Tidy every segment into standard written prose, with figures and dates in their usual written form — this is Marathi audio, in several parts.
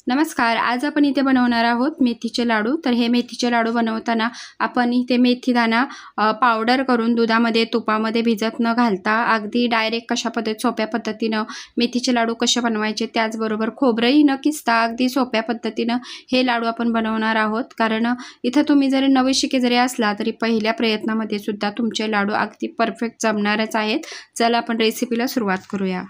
नमस्कार. आज आपण इथे बनवणार आहोत मेथीचे लाडू. तर हे मेथीचे लाडू बनवताना आपण इथे मेथीदाणा पावडर करून दुधामध्ये तुपामध्ये भिजत न घालता अगदी डायरेक्ट सोप्या पद्धतीनं मेथीचे लाडू कसे बनवायचे, त्याचबरोबर खोबरंही न किसता अगदी सोप्या पद्धतीनं हे लाडू आपण बनवणार आहोत. कारण इथं तुम्ही जरी नवशिके जरी असला तरी पहिल्या प्रयत्नामध्ये सुद्धा तुमचे लाडू अगदी परफेक्ट जमणारच आहेत. चला आपण रेसिपीला सुरुवात करूया.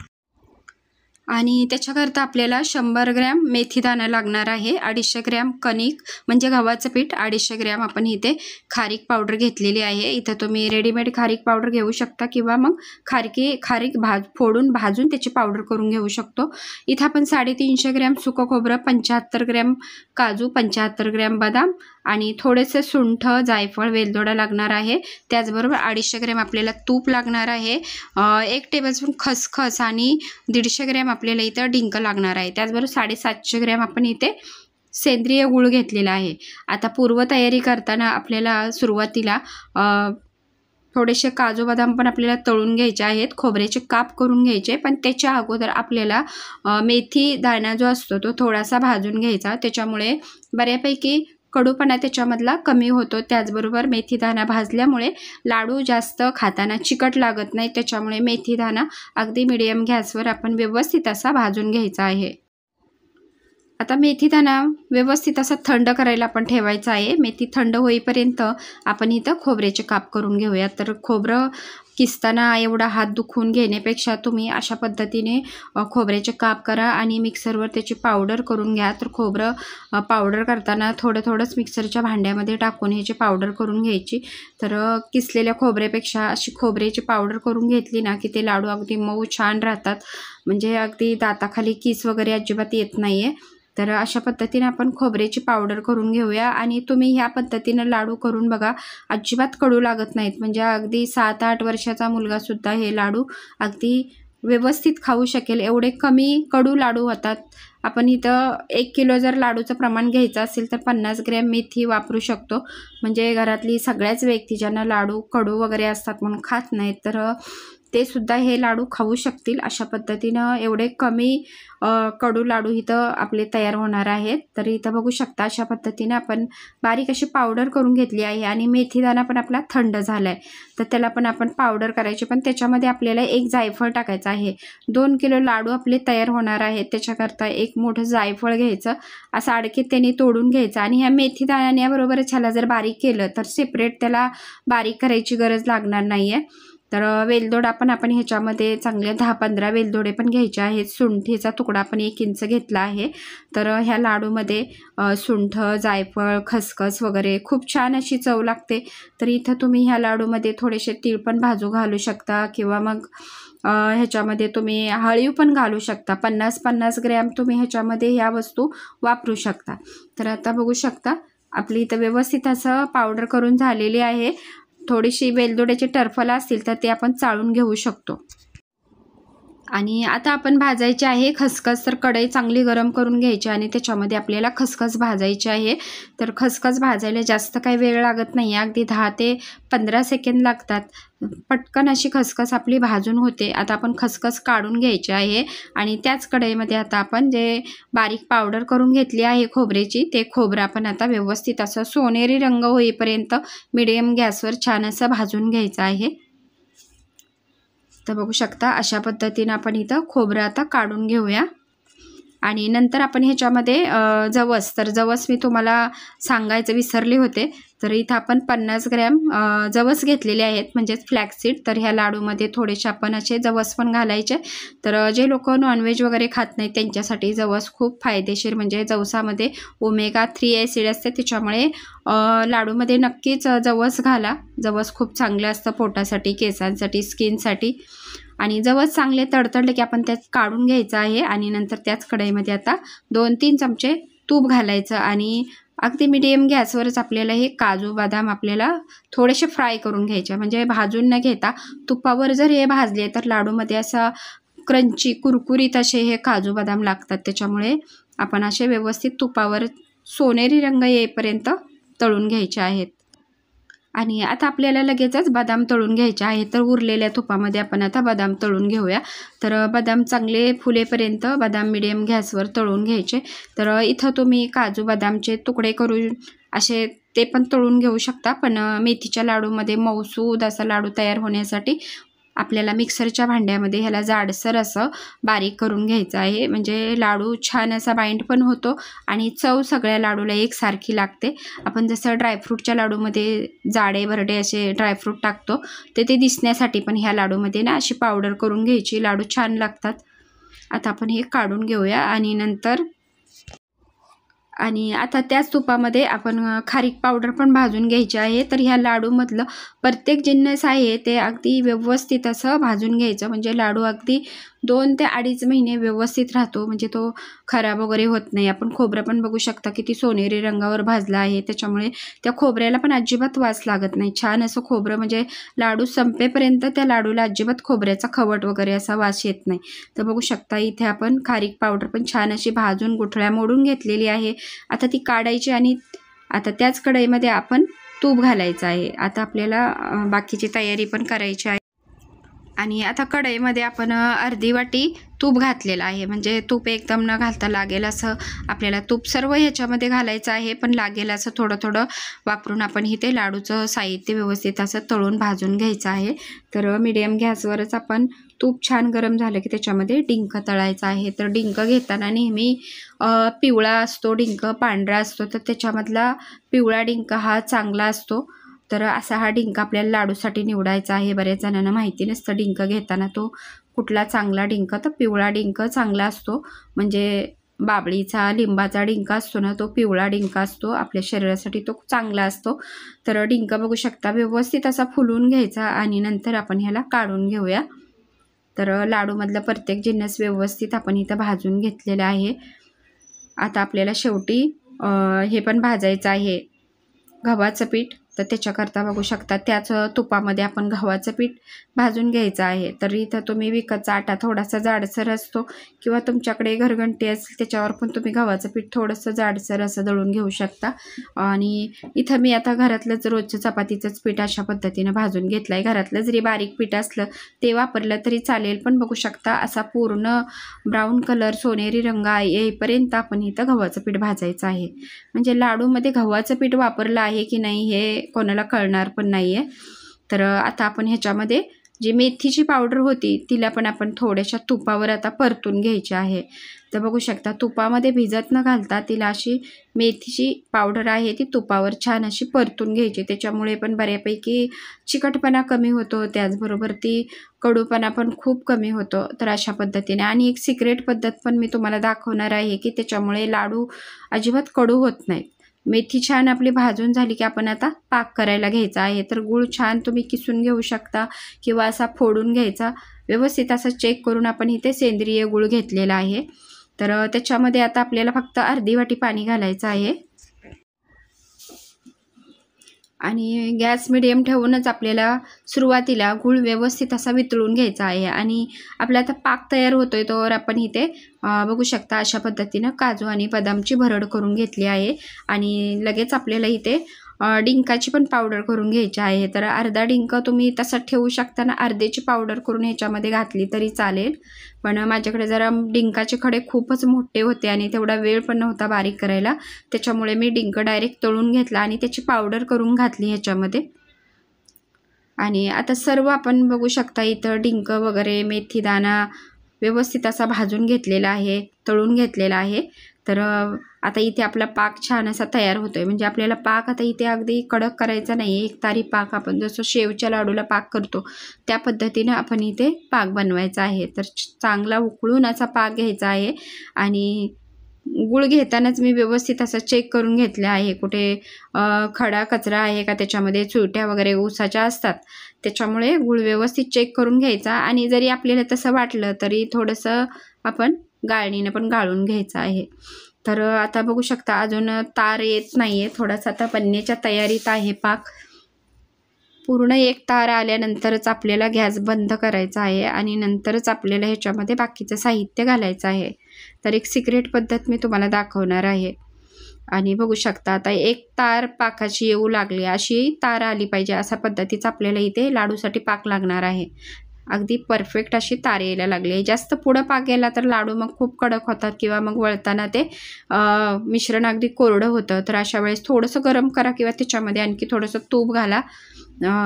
आणि त्याच्याकरता आपल्याला 100 ग्रॅम मेथीदाणा लागणार आहे, 250 ग्रॅम कणिक म्हणजे गव्हाचं पीठ, 250 ग्रॅम आपण इथे खारीक पावडर घेतलेली आहे. इथं तुम्ही रेडीमेड खारीक पावडर घेऊ शकता किंवा मग खारीक फोडून भाजून त्याची पावडर करून घेऊ शकतो. इथं आपण 350 ग्रॅम सुकं खोबरं, 75 ग्रॅम काजू, 75 ग्रॅम बदाम आणि थोडेसे सुंठ, जायफळ, वेलदोडा लागणार आहे. त्याचबरोबर 250 ग्रॅम आपल्याला तूप लागणार आहे, 1 टेबलस्पून खसखस आणि 150 ग्रॅम आपल्याला इथं डिंक लागणार आहे. त्याचबरोबर 750 ग्रॅम आपण इथे सेंद्रिय गूळ घेतलेला आहे. आता पूर्वतयारी करताना आपल्याला सुरुवातीला थोडेसे काजू बदाम पण आपल्याला तळून घ्यायचे आहेत, खोबऱ्याचे काप करून घ्यायचे. पण त्याच्या अगोदर आपल्याला मेथी दाणा जो असतो तो थोडासा भाजून घ्यायचा, त्याच्यामुळे बऱ्यापैकी कडूपणा त्याच्यामधला कमी होतो. त्याचबरोबर मेथीदाणा भाजल्यामुळे लाडू जास्त खाताना चिकट लागत नाही, त्याच्यामुळे मेथीदाणा अगदी मीडियम गॅसवर आपण व्यवस्थित असा भाजून घ्यायचा आहे. आता मेथीदाणा व्यवस्थित असा थंड करायला आपण ठेवायचा आहे. मेथी थंड होईपर्यंत आपण इथं खोबऱ्याचे काप करून घेऊया. तर खोबरं किसताना एवढा हात दुखवून घेण्यापेक्षा तुम्ही अशा पद्धतीने खोबऱ्याचे काप करा आणि मिक्सरवर त्याची पावडर करून घ्या. तर खोबरं पावडर करताना थोडंच मिक्सरच्या भांड्यामध्ये टाकून ह्याची पावडर करून घ्यायची. तर किसलेल्या खोबऱ्यापेक्षा अशी खोबऱ्याची पावडर करून घेतली ना की ते लाडू अगदी मऊ छान राहतात, म्हणजे अगदी दाताखाली किस वगैरे अजिबात येत नाही आहे. तर अशा पद्धतीने आपण खोबऱ्याची पावडर करून घेऊया आणि तुम्ही ह्या पद्धतीनं लाडू करून बघा, अजिबात कडू लागत नाहीत. म्हणजे अगदी 7-8 वर्षाचा मुलगासुद्धा हे लाडू अगदी व्यवस्थित खाऊ शकेल, एवढे कमी कडू लाडू होतात. आपण इथं 1 किलो जर लाडूचं प्रमाण घ्यायचं असेल तर 50 ग्रॅम मेथी वापरू शकतो. म्हणजे घरातली सगळ्याच व्यक्ती ज्यांना लाडू कडू वगैरे असतात म्हणून खात नाहीत, तर ते सुद्धा हे लाडू खाऊ शकतील. अशा पद्धतीनं एवढे कमी कडू लाडू इथं आपले तयार होणार आहेत. तर इथं बघू शकता अशा पद्धतीने आपण बारीक अशी पावडर करून घेतली आहे आणि मेथीदाणा पण आपला थंड झाला आहे, तर त्याला पण आपण पावडर करायची. पण त्याच्यामध्ये आपल्याला 1 जायफळ टाकायचं आहे. 2 किलो लाडू आपले तयार होणार आहेत, त्याच्याकरता 1 मोठं जायफळ घ्यायचं, असं अडकीत त्यांनी तोडून घ्यायचं. आणि ह्या मेथीदाण्याबरोबरच ह्याला जर बारीक केलं तर सेपरेट त्याला बारीक करायची गरज लागणार नाही आहे. तर वेलदोडा पण आपण ह्याच्यामध्ये चांगले 10-15 वेलदोडे पण घ्यायचे आहेत. सुंठीचा तुकडा पण 1 इंच घेतला आहे. तर ह्या लाडूमध्ये सुंठ, जायफळ, खसखस वगैरे खूप छान अशी चव लागते. तर इथं तुम्ही ह्या लाडूमध्ये थोडेसे तीळ पण भाजू घालू शकता किंवा मग ह्याच्यामध्ये तुम्ही हळीव पण घालू शकता. 50-50 ग्रॅम तुम्ही ह्याच्यामध्ये ह्या वस्तू वापरू शकता. तर आता बघू शकता आपली इथं व्यवस्थित असं पावडर करून झालेली आहे. थोडीशी वेलदोड्याचे टरफलं असतील तर ते आपण चाळून घेऊ शकतो. आणि आता आपण भाजायचे आहे खसखस. तर कढई चांगली गरम करून घ्यायची आणि त्याच्यामध्ये आपल्याला खसखस भाजायची आहे. तर खसखस भाजायला जास्त काही वेळ लागत नाही, अगदी 10 ते 15 सेकंद लागतात. पटकन अशी खसखस आपली भाजून होते. आता आपण खसखस काढून घ्यायची आहे आणि त्याच कढईमध्ये आता आपण जे बारीक पावडर करून घेतली आहे खोबऱ्याची, ते खोबरं आपण आता व्यवस्थित असं सोनेरी रंग होईपर्यंत मीडियम गॅसवर छान असं भाजून घ्यायचं आहे. तर बघू शकता अशा पद्धतीने आपण इथं खोबरं आता काढून घेऊया. आणि नंतर आपण ह्याच्यामध्ये जवस मी तुम्हाला सांगायचं विसरले होते. तर इथं आपण 50 ग्रॅम जवस घेतलेले आहेत, म्हणजेच फ्लॅक्सीड. तर ह्या लाडूमध्ये थोडेसे आपण असे जवस पण घालायचे. तर जे लोक नॉनव्हेज वगैरे खात नाहीत त्यांच्यासाठी जवस खूप फायदेशीर, म्हणजे जवसामध्ये omega-3 ॲसिड असते, त्याच्यामुळे लाडूमध्ये नक्कीच जवस घाला. जवस खूप चांगलं असतं पोटासाठी, केसांसाठी, स्किनसाठी. आणि जवस चांगले तडतडले की आपण त्यात काढून घ्यायचं आहे आणि नंतर त्याच कढईमध्ये आता 2-3 चमचे तूप घालायचं आणि अगदी मीडियम गॅसवरच आपल्याला हे काजू बदाम आपल्याला थोडेसे फ्राय करून घ्यायचे, म्हणजे भाजून न घेता. तुपावर जर हे भाजले तर लाडूमध्ये असा क्रंची कुरकुरीत असे हे काजू बदाम लागतात, त्याच्यामुळे आपण असे व्यवस्थित तुपावर सोनेरी रंग येईपर्यंत तळून घ्यायचे आहेत. आणि आता आपल्याला लगेचच बदाम तळून घ्यायचे आहे, तर उरलेल्या तुपामध्ये आपण आता बदाम तळून घेऊया. तर बदाम चांगले फुलेपर्यंत बदाम मिडियम गॅसवर तळून घ्यायचे. तर इथं तुम्ही काजू बदामचे तुकडे करून असे ते पण तळून घेऊ शकता, पण मेथीच्या लाडूमध्ये मऊसूद असा लाडू तयार होण्यासाठी आपल्याला मिक्सरच्या भांड्यामध्ये ह्याला जाडसर असं बारीक करून घ्यायचं आहे, म्हणजे लाडू छान असा बाइंड पण होतो आणि चव सगळ्या लाडूला एकसारखी लागते. आपण जसं ड्रायफ्रूटच्या लाडूमध्ये जाडे भरडे असे ड्रायफ्रूट टाकतो, ते दिसण्यासाठी पण ह्या लाडूमध्ये ना अशी पावडर करून घ्यायची, लाडू छान लागतात. आता आपण हे काढून घेऊया आणि आता त्याच तुपामध्ये आपण खारीक पावडर पण भाजून घ्यायची आहे. तर ह्या लाडूमधलं प्रत्येक जिन्नस आहे ते अगदी व्यवस्थित असं भाजून घ्यायचं, म्हणजे लाडू अगदी 2 ते 2.5 महिने व्यवस्थित राहतो, म्हणजे तो खराब वगैरे होत नाही. आपण खोबरं पण बघू शकता किती सोनेरी रंगावर भाजला आहे, त्याच्यामुळे त्या खोबऱ्याला पण अजिबात वास लागत नाही. छान असं खोबरं, म्हणजे लाडू संपेपर्यंत त्या लाडूला अजिबात खोबऱ्याचा खवट वगैरे असा वास येत नाही. तर बघू शकता इथे आपण खारीक पावडर पण छान अशी भाजून गुठळ्या मोडून घेतलेली आहे. आता ती काढायची आणि आता त्याच कढईमध्ये आपण तूप घालायचं आहे. आता आपल्याला बाकीची तयारी पण करायची आहे. आणि आता कढईमध्ये आपण अर्धी वाटी तूप घातलेलं आहे, म्हणजे तूप एकदम न घालता लागेल असं आपल्याला तूप सर्व ह्याच्यामध्ये घालायचं आहे, पण लागेल असं थोडं थोडं वापरून आपण इथे लाडूचं साहित्य व्यवस्थित असं तळून भाजून घ्यायचं आहे. तर मीडियम गॅसवरच आपण तूप छान गरम झालं की त्याच्यामध्ये डिंक तळायचा आहे. तर डिंक घेताना नेहमी पिवळा असतो डिंक, पांढरा असतो, तर त्याच्यामधला पिवळा डिंक हा चांगला असतो. तर असा हा डिंक आपल्याला लाडूसाठी निवडायचा आहे. बऱ्याच जणांना माहिती नसतं डिंक घेताना तो कुठला चांगला डिंक, तर पिवळा डिंक चांगला असतो, म्हणजे बाबळीचा लिंबाचा डिंक असतो ना, तो पिवळा डिंक असतो, आपल्या शरीरासाठी तो चांगला असतो. तर डिंक बघू शकता व्यवस्थित असा फुलून घ्यायचा आणि नंतर आपण ह्याला काढून घेऊया. तर लाडूमधला प्रत्येक जिन्नस व्यवस्थित आपण इथं भाजून घेतलेला आहे. आता आपल्याला शेवटी हे पण भाजायचं आहे गव्हाचं पीठ. तर त्याच्याकरता बघू शकता त्याच तुपामध्ये आपण गव्हाचं पीठ भाजून घ्यायचं आहे. तर इथं तुम्ही विकतचा आटा थोडासा जाडसर असतो किंवा तुमच्याकडे घरघंटी असेल त्याच्यावर पण तुम्ही गव्हाचं पीठ थोडंसं जाडसर असं दळून घेऊ शकता. आणि इथं मी आता घरातलंच रोजचं चपातीचंच पीठ अशा पद्धतीनं भाजून घेतलं आहे. घरातलं जरी बारीक पीठ असलं ते वापरलं तरी चालेल, पण बघू शकता असा पूर्ण ब्राऊन कलर सोनेरी रंग येईपर्यंत आपण इथं गव्हाचं पीठ भाजायचं आहे. म्हणजे लाडूमध्ये गव्हाचं पीठ वापरलं आहे की नाही हे कोणाला कळणार पण नाही आहे. तर आता आपण ह्याच्यामध्ये जी मेथीची पावडर होती तिला पण आपण थोड्याशा तुपावर आता परतून घ्यायची आहे. तर बघू शकता तुपामध्ये भिजत न घालता तिला अशी मेथीची पावडर आहे ती तुपावर छान अशी परतून घ्यायची. त्याच्यामुळे पण बऱ्यापैकी चिकटपणा कमी होतो, त्याचबरोबर ती कडूपणा पण खूप कमी होतो. तर अशा पद्धतीने आणि एक सिक्रेट पद्धत पण मी तुम्हाला दाखवणार आहे की त्याच्यामुळे लाडू अजिबात कडू होत नाहीत. मेथी छान आपली भाजून झाली की आपण आता पाक करायला घ्यायचा आहे. तर गूळ छान तुम्ही किसून घेऊ शकता किंवा असा फोडून घ्यायचा. व्यवस्थित असं चेक करून आपण इथे सेंद्रिय गूळ घेतलेला आहे. तर त्याच्यामध्ये आता आपल्याला फक्त अर्धी वाटी पाणी घालायचं आहे आणि गॅस मिडियम ठेवूनच आपल्याला सुरुवातीला गूळ व्यवस्थित असा वितळून घ्यायचा आहे. आणि आपला आता पाक तयार होतोय तोवर आपण इथे बघू शकता अशा पद्धतीनं काजू आणि बदामची भरड करून घेतली आहे आणि लगेच आपल्याला इथे डिंकाची पण पावडर करून घ्यायची आहे. तर अर्धा डिंक तुम्ही तसं ठेवू शकता ना, अर्ध्याची पावडर करून ह्याच्यामध्ये घातली तरी चालेल, पण माझ्याकडे जरा डिंकाचे खडे खूपच मोठे होते आणि तेवढा वेळ पण नव्हता बारीक करायला, त्याच्यामुळे मी डिंक डायरेक्ट तळून घेतला आणि त्याची पावडर करून घातली ह्याच्यामध्ये. आणि आता सर्व आपण बघू शकता इथं डिंक वगैरे मेथीदाणा व्यवस्थित असा भाजून घेतलेला आहे, तळून घेतलेला आहे. तर आता इथे आपला पाक छान असा तयार होतोय, म्हणजे आपल्याला पाक आता इथे अगदी कडक करायचा नाही, एकतारी पाक आपण जसं शेवच्या लाडूला पाक करतो त्या पद्धतीनं आपण इथे पाक बनवायचा आहे. तर चांगला उकळून असा पाक घ्यायचा आहे आणि गूळ घेतानाच मी व्यवस्थित असं चेक करून घेतलं आहे कुठे खडा कचरा आहे का, त्याच्यामध्ये चुरट्या वगैरे ऊसाच्या असतात, त्याच्यामुळे गूळ व्यवस्थित चेक करून घ्यायचा. आणि जरी आपल्याला तसं वाटलं तरी थोडंसं आपण गाळणीनं पण गाळून घ्यायचं आहे. तर आता बघू शकता अजून तार येत नाही आहे, थोडासा आता बनण्याच्या तयारीत आहे पाक. पूर्ण एक तार आल्यानंतरच आपल्याला गॅस बंद करायचा आहे आणि नंतरच आपल्याला ह्याच्यामध्ये बाकीचं साहित्य घालायचं आहे. तर एक सिक्रेट पद्धत मी तुम्हाला दाखवणार आहे. आणि बघू शकता आता एक तार पाकाची येऊ लागली, अशी तार आली पाहिजे अशा पद्धतीचा आपल्याला इथे लाडूसाठी पाक लागणार आहे. अगदी परफेक्ट अशी तार यायला लागली आहे. जास्त पुढं पाक गेला तर लाडू मग खूप कडक होतात किंवा मग वळताना ते मिश्रण अगदी कोरडं होतं. तर अशा वेळेस थोडंसं गरम करा किंवा त्याच्यामध्ये आणखी थोडंसं तूप घाला,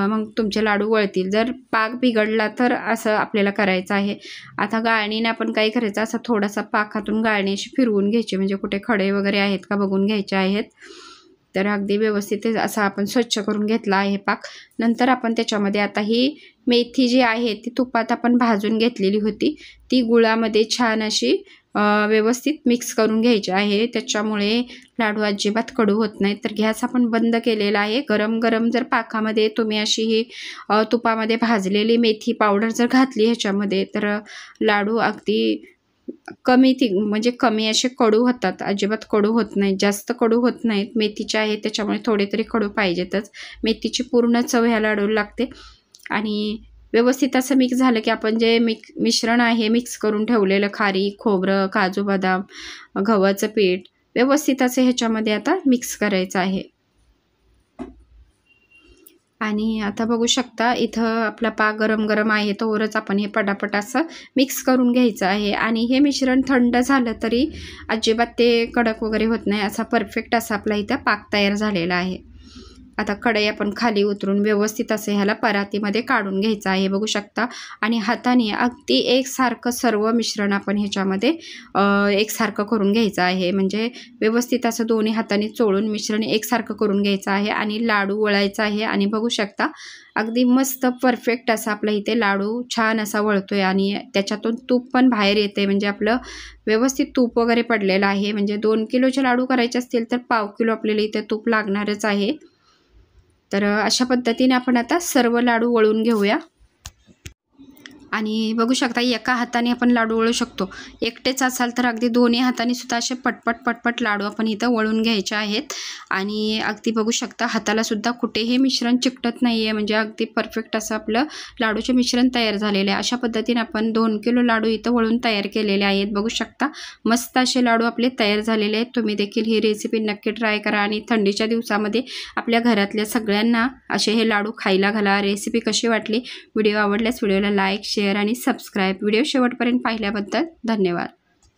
मग तुमचे लाडू वळतील. जर पाक बिघडला तर असं आपल्याला करायचं आहे. आता गाळणीने आपण काय करायचं, असं थोडासा पाकातून गाळणी अशी फिरवून घ्यायची, म्हणजे कुठे खडे वगैरे आहेत का बघून घ्यायचे आहेत. तर अगदी व्यवस्थित असा आपण स्वच्छ करून घेतला आहे पाक. नंतर आपण त्याच्यामध्ये आता ही मेथी जी आहे ती तुपात आपण भाजून घेतलेली होती, ती गुळामध्ये छान अशी व्यवस्थित मिक्स करून घ्यायची आहे. त्याच्यामुळे लाडू अजिबात कडू होत नाहीत. तर गॅस आपण बंद केलेला आहे. गरम गरम जर पाकामध्ये तुम्ही अशी ही तुपामध्ये भाजलेली मेथी पावडर जर घातली ह्याच्यामध्ये, तर लाडू अगदी म्हणजे कमी असे कडू होतात, अजिबात कडू होत नाहीत, जास्त कडू होत नाहीत. मेथीचे आहे त्याच्यामुळे थोडे तरी कडू पाहिजेतच. मेथीची पूर्ण चव ह्या लाडूला लागते. आणि व्यवस्थित असं मिक्स झालं की आपण जे मिश्रण आहे मिक्स करून ठेवलेलं, खारीक, खोबरं, काजू बदाम, गव्हाचं पीठ, व्यवस्थित असं ह्याच्यामध्ये आता मिक्स करायचं आहे. आणि आता बघू शकता इथं आपला पाक गरम गरम आहे, तोवरच आपण हे पटापट असं मिक्स करून घ्यायचं आहे. आणि हे मिश्रण थंड झालं तरी अजिबात ते कडक वगैरे होत नाही, असा परफेक्ट असा आपला इथं पाक तयार झालेला आहे. आता कढई आपण खाली उतरून व्यवस्थित असं ह्याला परातीमध्ये काढून घ्यायचं आहे, बघू शकता. आणि हाताने अगदी एकसारखं सर्व मिश्रण आपण ह्याच्यामध्ये एकसारखं करून घ्यायचं आहे. म्हणजे व्यवस्थित असं दोन्ही हाताने चोळून मिश्रण एकसारखं करून घ्यायचं आहे आणि लाडू वळायचा आहे. आणि बघू शकता अगदी मस्त परफेक्ट असा आपला इथे लाडू छान असा वळतोय आणि त्याच्यातून तूप पण बाहेर येते, म्हणजे आपलं व्यवस्थित तूप वगैरे पडलेलं आहे. म्हणजे 2 किलोचे लाडू करायचे असतील तर पाव किलो आपल्याला इथे तूप लागणारच आहे. तर अशा पद्धतीने आपण आता सर्व लाडू वळून घेऊया. आणि बघू शकता एका हाताने आपण लाडू वळू शकतो. एकटेच असाल तर अगदी दोन्ही हाताने सुद्धा असे पटपट लाडू आपण इथं वळून घ्यायचे आहेत. आणि अगदी बघू शकता हाताला सुद्धा कुठेही मिश्रण चिकटत नाही आहे, म्हणजे अगदी परफेक्ट असं आपलं लाडूचे मिश्रण तयार झालेले आहे. अशा पद्धतीने आपण 2 किलो लाडू इथं वळून तयार केलेले आहेत. बघू शकता मस्त असे लाडू आपले तयार झालेले आहेत. तुम्ही देखील ही रेसिपी नक्की ट्राय करा आणि थंडीच्या दिवसामध्ये आपल्या घरातल्या सगळ्यांना असे हे लाडू खायला घाला. रेसिपी कशी वाटली, व्हिडिओ आवडल्यास व्हिडिओला लाईक, शेअर आणि सबस्क्राईब. व्हिडिओ शेवटपर्यंत पाहिल्याबद्दल धन्यवाद.